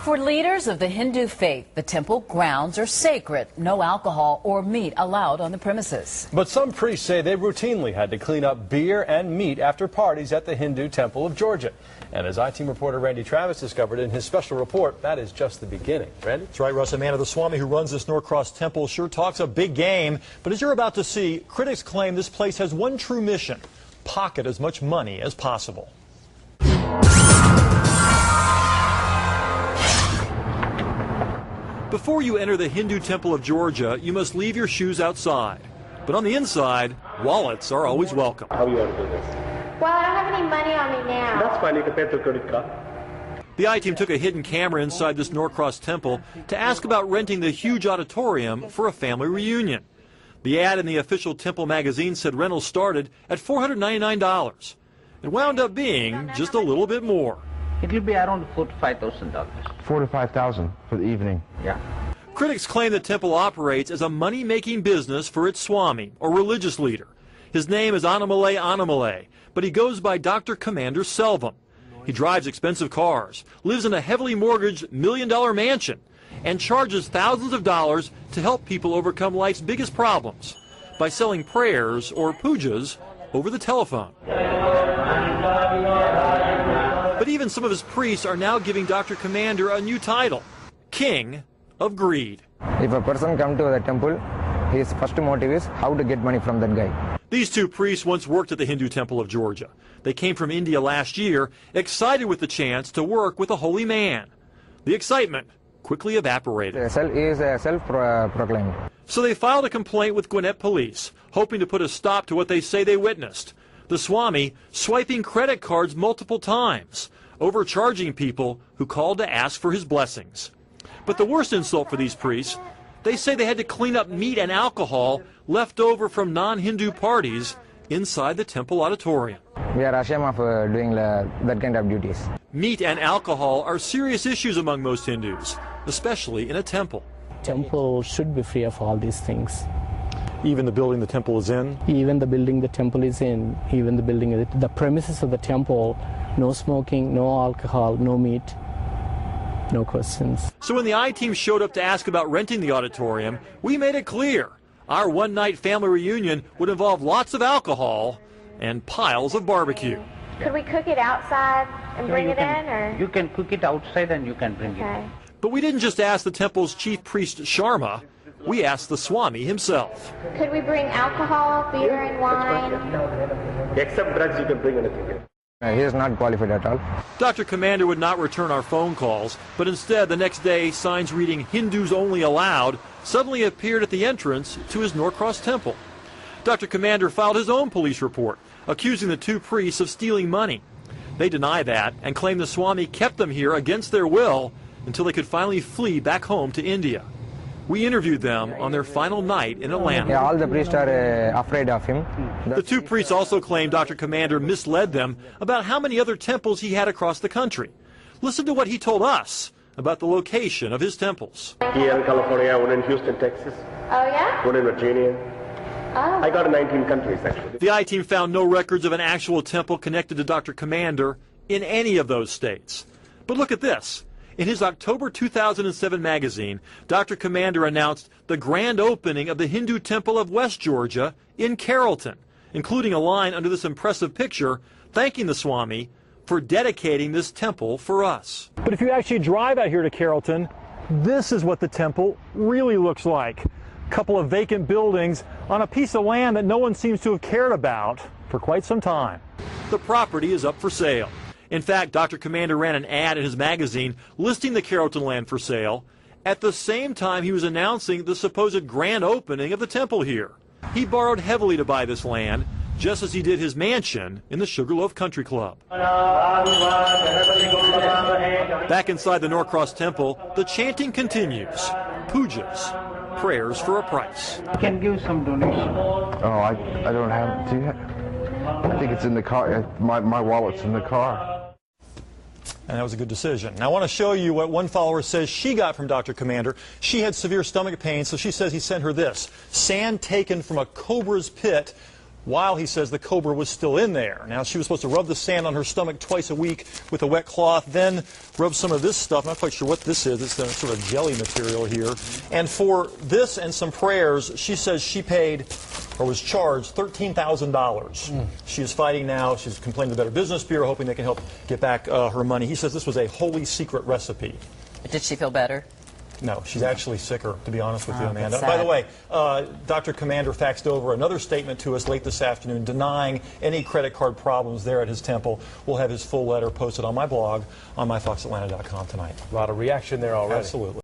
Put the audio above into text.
For leaders of the Hindu faith, the temple grounds are sacred. No alcohol or meat allowed on the premises. But some priests say they routinely had to clean up beer and meat after parties at the Hindu Temple of Georgia. And as I-Team reporter Randy Travis discovered in his special report, that is just the beginning. Randy? That's right, Russ. Amanda, the Swami who runs this Norcross Temple sure talks a big game. But as you're about to see, critics claim this place has one true mission: pocket as much money as possible. Before you enter the Hindu Temple of Georgia, you must leave your shoes outside. But on the inside, wallets are always welcome. How you want to do this? Well, I don't have any money on me now. That's fine. You can pay through credit card. The I-Team took a hidden camera inside this Norcross Temple to ask about renting the huge auditorium for a family reunion. The ad in the official Temple magazine said rentals started at $499. It wound up being just a little bit more. It will be around $4,000 to $5,000. $4,000 to $5,000 for the evening. Yeah. Critics claim the temple operates as a money-making business for its Swami, or religious leader. His name is Annamalai Annamalai, but he goes by Dr. Commander Selvam. He drives expensive cars, lives in a heavily mortgaged million-dollar mansion, and charges thousands of dollars to help people overcome life's biggest problems by selling prayers or pujas over the telephone. But even some of his priests are now giving Dr. Commander a new title: King of Greed. If a person comes to the temple, his first motive is how to get money from that guy. These two priests once worked at the Hindu Temple of Georgia. They came from India last year, excited with the chance to work with a holy man. The excitement quickly evaporated. He is self-proclaimed. So they filed a complaint with Gwinnett Police, hoping to put a stop to what they say they witnessed: the Swami swiping credit cards multiple times, overcharging people who called to ask for his blessings. But the worst insult for these priests, they say they had to clean up meat and alcohol left over from non-Hindu parties inside the temple auditorium. We are ashamed of doing that kind of duties. Meat and alcohol are serious issues among most Hindus, especially in a temple. Temple should be free of all these things. Even the building the temple is in? Even the building the temple is in, even the premises of the temple, no smoking, no alcohol, no meat, no questions. So when the I-Team showed up to ask about renting the auditorium, we made it clear our one-night family reunion would involve lots of alcohol and piles of barbecue. Could we cook it outside and bring it in, or? You can cook it outside and you can bring it. But we didn't just ask the temple's chief priest, Sharma. We asked the Swami himself. Could we bring alcohol, beer, and wine? Except drugs, you can bring anything. He is not qualified at all. Dr. Commander would not return our phone calls, but instead the next day signs reading "Hindus Only Allowed" suddenly appeared at the entrance to his Norcross Temple. Dr. Commander filed his own police report, accusing the two priests of stealing money. They deny that and claim the Swami kept them here against their will until they could finally flee back home to India. We interviewed them on their final night in Atlanta. Yeah, all the priests are afraid of him. The two priests also claim Dr. Commander misled them about how many other temples he had across the country. Listen to what he told us about the location of his temples. Here in California, one in Houston, Texas. Oh, yeah? One in Virginia. Oh. I got in 19 countries, actually. The I-Team found no records of an actual temple connected to Dr. Commander in any of those states. But look at this. In his October 2007 magazine, Dr. Commander announced the grand opening of the Hindu Temple of West Georgia in Carrollton, including a line under this impressive picture thanking the Swami for dedicating this temple for us. But if you actually drive out here to Carrollton, this is what the temple really looks like. A couple of vacant buildings on a piece of land that no one seems to have cared about for quite some time. The property is up for sale. In fact, Dr. Commander ran an ad in his magazine listing the Carrollton land for sale at the same time he was announcing the supposed grand opening of the temple here. He borrowed heavily to buy this land, just as he did his mansion in the Sugarloaf Country Club. Back inside the Norcross Temple, the chanting continues. Pujas, prayers for a price. You can give some donation. Oh, I don't have to. I think it's in the car. My wallet's in the car. And that was a good decision. Now I want to show you what one follower says she got from Dr. Commander. She had severe stomach pain, so she says he sent her this: sand taken from a cobra's pit while he says the cobra was still in there. Now, she was supposed to rub the sand on her stomach twice a week with a wet cloth, then rub some of this stuff. I'm not quite sure what this is. It's a sort of jelly material here. And for this and some prayers, she says she paid or was charged $13,000. She is fighting now. She's complained to the Better Business Bureau, hoping they can help get back her money. He says this was a holy secret recipe. Did she feel better? No, she's actually sicker, to be honest with you, Amanda. that's By the sad. way, Dr. Commander faxed over another statement to us late this afternoon denying any credit card problems there at his temple. We'll have his full letter posted on my blog on myfoxatlanta.com tonight. A lot of reaction there already. Absolutely.